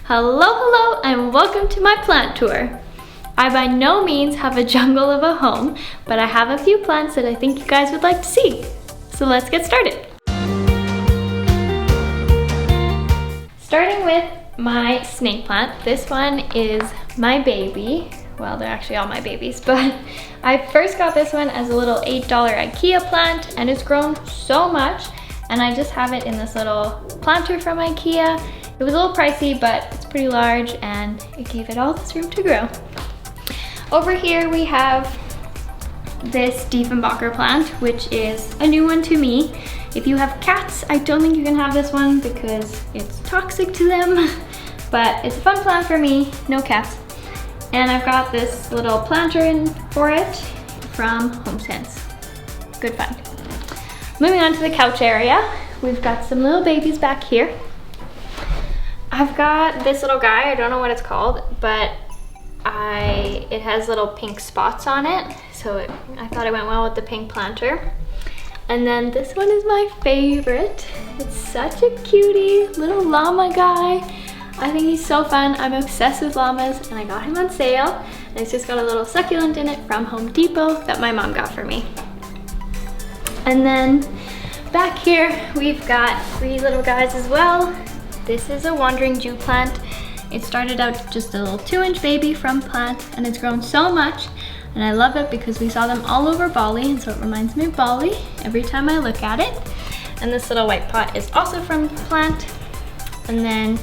Hello, and welcome to my plant tour. I by no means have a jungle of a home, but I have a few plants that I think you guys would like to see. So let's get started. Starting with my snake plant. This one is my baby. Well, they're actually all my babies, but I first got this one as a little $8 IKEA plant, and it's grown so much, and I just have it in this little planter from IKEA. It was a little pricey, but it's pretty large, and it gave it all this room to grow. Over here we have this Diefenbacher plant, which is a new one to me. If you have cats, I don't think you can have this one because it's toxic to them, but it's a fun plant for me, no cats. And I've got this little planter in for it from houseplants. Good fun. Moving on to the couch area, we've got some little babies back here. I've got this little guy, I don't know what it's called, but it has little pink spots on it, so I thought it went well with the pink planter. And then this one is my favorite. It's such a cutie little llama guy. I think he's so fun. I'm obsessed with llamas, and I got him on sale. And it's just got a little succulent in it from Home Depot that my mom got for me. And then back here, we've got three little guys as well. This is a wandering Jew plant. It started out just a little 2-inch baby from plant, and it's grown so much, and I love it because we saw them all over Bali, and so it reminds me of Bali every time I look at it. And this little white pot is also from plant. And then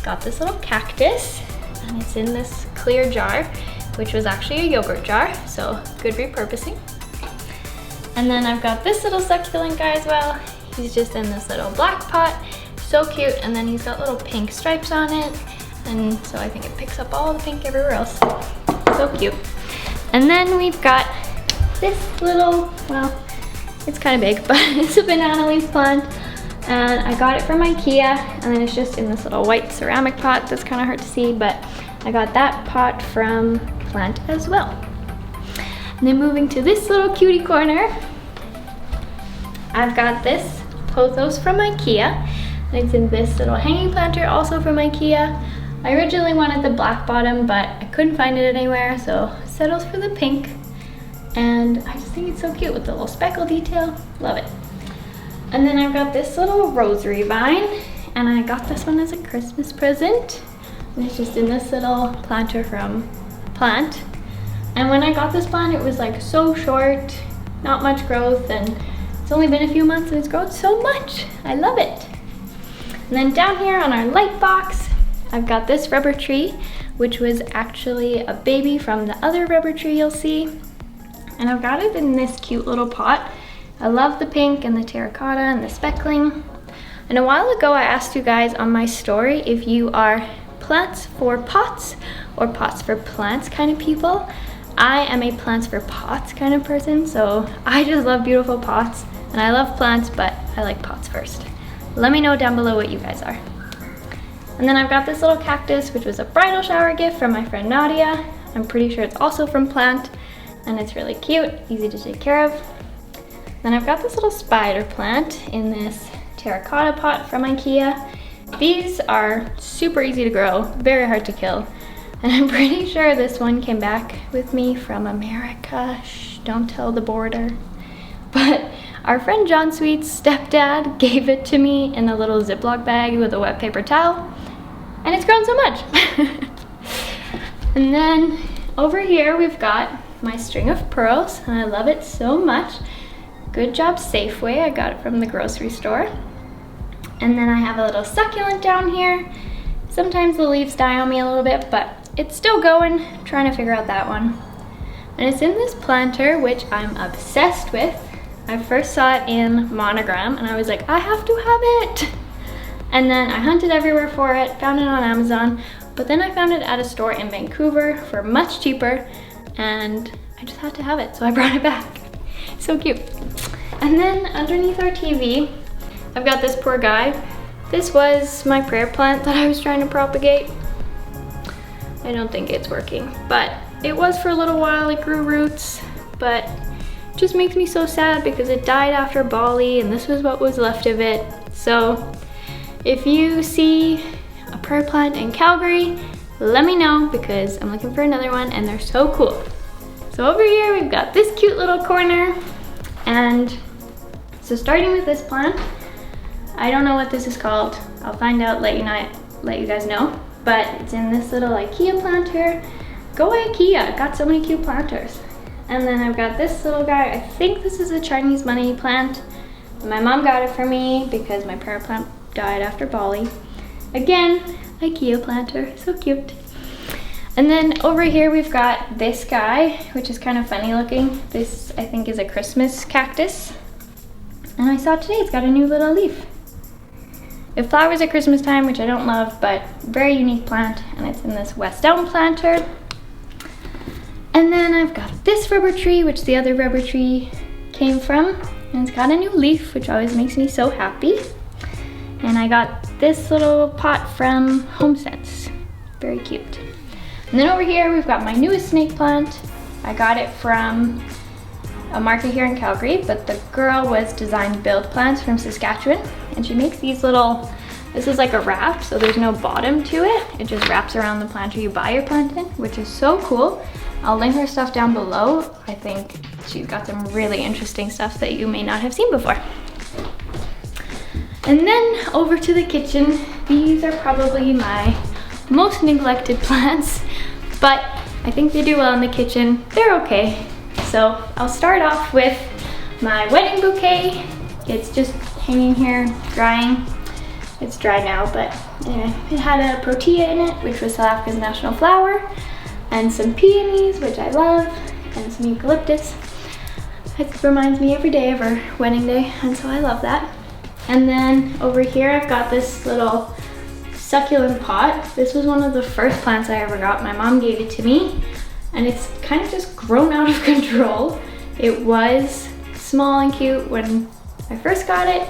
got this little cactus, and it's in this clear jar, which was actually a yogurt jar, so good repurposing. And then I've got this little succulent guy as well. He's just in this little black pot. So cute, and then he's got little pink stripes on it, and so I think it picks up all the pink everywhere else. So cute. And then we've got this little, well, it's kind of big, but it's a banana leaf plant, and I got it from IKEA, and then it's just in this little white ceramic pot that's kind of hard to see, but I got that pot from plant as well. And then moving to this little cutie corner, I've got this pathos from IKEA. It's in this little hanging planter, also from IKEA. I originally wanted the black bottom, but I couldn't find it anywhere, so settled for the pink. And I just think it's so cute with the little speckle detail. Love it. And then I've got this little rosary vine, and I got this one as a Christmas present. And it's just in this little planter from plant. And when I got this plant, it was like so short, not much growth, and it's only been a few months and it's grown so much. I love it. And then down here on our light box, I've got this rubber tree, which was actually a baby from the other rubber tree you'll see. And I've got it in this cute little pot. I love the pink and the terracotta and the speckling. And a while ago, I asked you guys on my story if you are plants for pots or pots for plants kind of people. I am a plants for pots kind of person, so I just love beautiful pots, and I love plants, but I like pots first. Let me know down below what you guys are. And then I've got this little cactus, which was a bridal shower gift from my friend Nadia. I'm pretty sure it's also from plant, and it's really cute, easy to take care of. Then I've got this little spider plant in this terracotta pot from IKEA. These are super easy to grow, very hard to kill. And I'm pretty sure this one came back with me from America. Shh, don't tell the border. But our friend John Sweet's stepdad gave it to me in a little Ziploc bag with a wet paper towel, and it's grown so much. And then over here we've got my string of pearls, and I love it so much. Good job, Safeway. I got it from the grocery store. And then I have a little succulent down here. Sometimes the leaves die on me a little bit, but it's still going. Trying to figure out that one. And it's in this planter, which I'm obsessed with. I first saw it in Monogram, and I was like, I have to have it. And then I hunted everywhere for it, found it on Amazon, but then I found it at a store in Vancouver for much cheaper, and I just had to have it, so I brought it back. So cute. And then underneath our TV, I've got this poor guy. This was my prayer plant that I was trying to propagate. I don't think it's working, but it was for a little while. It grew roots, but it just makes me so sad because it died after Bali, and this was what was left of it. So if you see a prayer plant in Calgary, let me know because I'm looking for another one and they're so cool. So over here we've got this cute little corner, and so starting with this plant, I don't know what this is called. I'll find out, let you guys know, but it's in this little IKEA planter. Go IKEA, got so many cute planters. And then I've got this little guy. I think this is a Chinese money plant. My mom got it for me because my prayer plant died after Bali. Again, IKEA planter, so cute. And then over here we've got this guy, which is kind of funny looking. This I think is a Christmas cactus. And I saw today it's got a new little leaf. It flowers at Christmas time, which I don't love, but very unique plant, and it's in this West Elm planter. And then I've got this rubber tree, which the other rubber tree came from, and it's got a new leaf, which always makes me so happy. And I got this little pot from HomeSense, very cute. And then over here we've got my newest snake plant. I got it from a market here in Calgary, but the girl was Design Build Plants from Saskatchewan, and she makes these little, this is like a wrap, so there's no bottom to it. It just wraps around the planter you buy your plant in, which is so cool. I'll link her stuff down below. I think she's got some really interesting stuff that you may not have seen before. And then over to the kitchen. These are probably my most neglected plants, but I think they do well in the kitchen. They're okay. So I'll start off with my wedding bouquet. It's just hanging here, drying. It's dry now, but anyway, it had a protea in it, which was South Africa's national flower, and some peonies, which I love, and some eucalyptus. It reminds me every day of our wedding day, and so I love that. And then over here, I've got this little succulent pot. This was one of the first plants I ever got. My mom gave it to me, and it's kind of just grown out of control. It was small and cute when I first got it,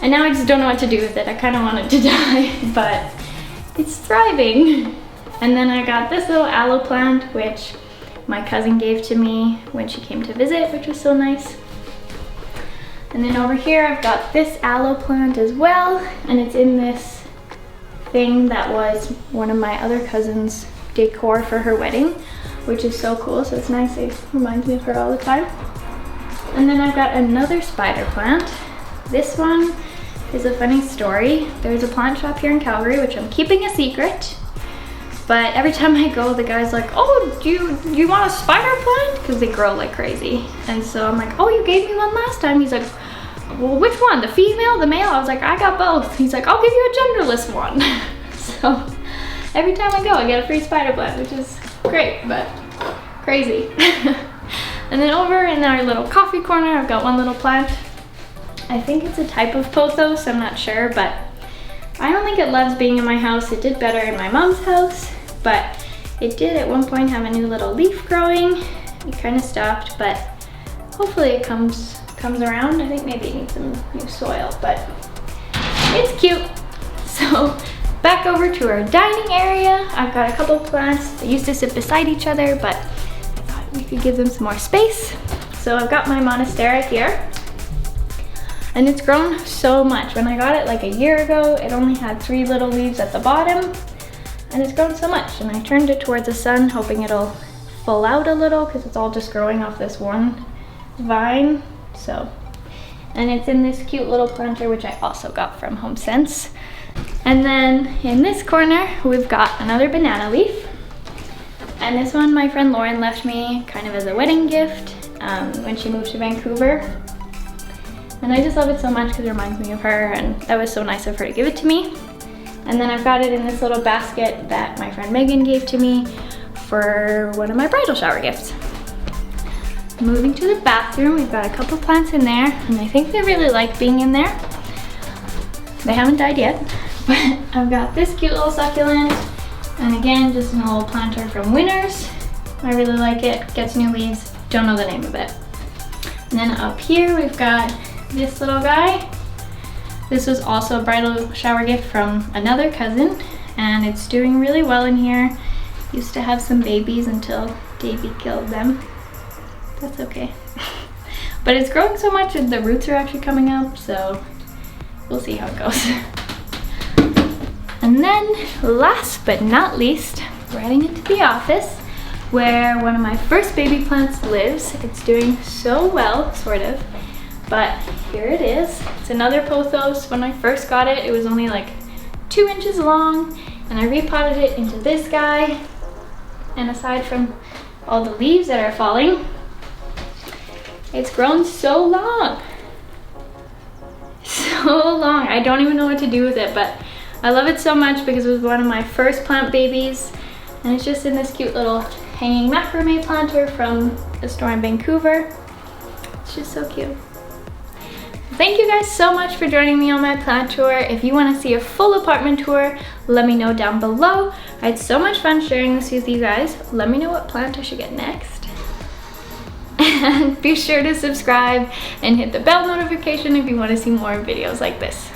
and now I just don't know what to do with it. I kind of want it to die, but it's thriving. And then I got this little aloe plant, which my cousin gave to me when she came to visit, which was so nice. And then over here, I've got this aloe plant as well, and it's in this thing that was one of my other cousin's decor for her wedding, which is so cool. So it's nice, it reminds me of her all the time. And then I've got another spider plant. This one is a funny story. There's a plant shop here in Calgary, which I'm keeping a secret. But every time I go, the guy's like, oh, do you want a spider plant? Because they grow like crazy. And so I'm like, oh, you gave me one last time. He's like, well, which one? The female, the male? I was like, I got both. He's like, I'll give you a genderless one. So every time I go, I get a free spider plant, which is great, but crazy. And then over in our little coffee corner, I've got one little plant. I think it's a type of pothos, I'm not sure, but I don't think it loves being in my house. It did better in my mom's house, but it did at one point have a new little leaf growing. It kind of stopped, but hopefully it comes around. I think maybe it needs some new soil, but it's cute. So back over to our dining area. I've got a couple plants. They used to sit beside each other, but I thought we could give them some more space. So I've got my monstera here, and it's grown so much. When I got it like a year ago, it only had 3 little leaves at the bottom, and it's grown so much. And I turned it towards the sun, hoping it'll full out a little, because it's all just growing off this one vine. So, and it's in this cute little planter, which I also got from HomeSense. And then in this corner, we've got another banana leaf. And this one my friend Lauren left me kind of as a wedding gift when she moved to Vancouver. And I just love it so much because it reminds me of her, and that was so nice of her to give it to me. And then I've got it in this little basket that my friend Megan gave to me for one of my bridal shower gifts. Moving to the bathroom, we've got a couple plants in there, and I think they really like being in there. They haven't died yet, but I've got this cute little succulent, and again, just an old planter from Winners. I really like it, gets new leaves, don't know the name of it. And then up here, we've got this little guy. This was also a bridal shower gift from another cousin, and it's doing really well in here. Used to have some babies until Davey killed them. That's okay. But it's growing so much and the roots are actually coming up, so we'll see how it goes. And then last but not least, we're heading into the office where one of my first baby plants lives. It's doing so well, sort of, but here it is. It's another pothos. When I first got it, it was only like 2 inches long, and I repotted it into this guy. And aside from all the leaves that are falling, it's grown so long. So long. I don't even know what to do with it, but I love it so much because it was one of my first plant babies, and it's just in this cute little hanging macrame planter from the store in Vancouver. It's just so cute. Thank you guys so much for joining me on my plant tour. If you want to see a full apartment tour, let me know down below. I had so much fun sharing this with you guys. Let me know what plant I should get next. And be sure to subscribe and hit the bell notification if you want to see more videos like this.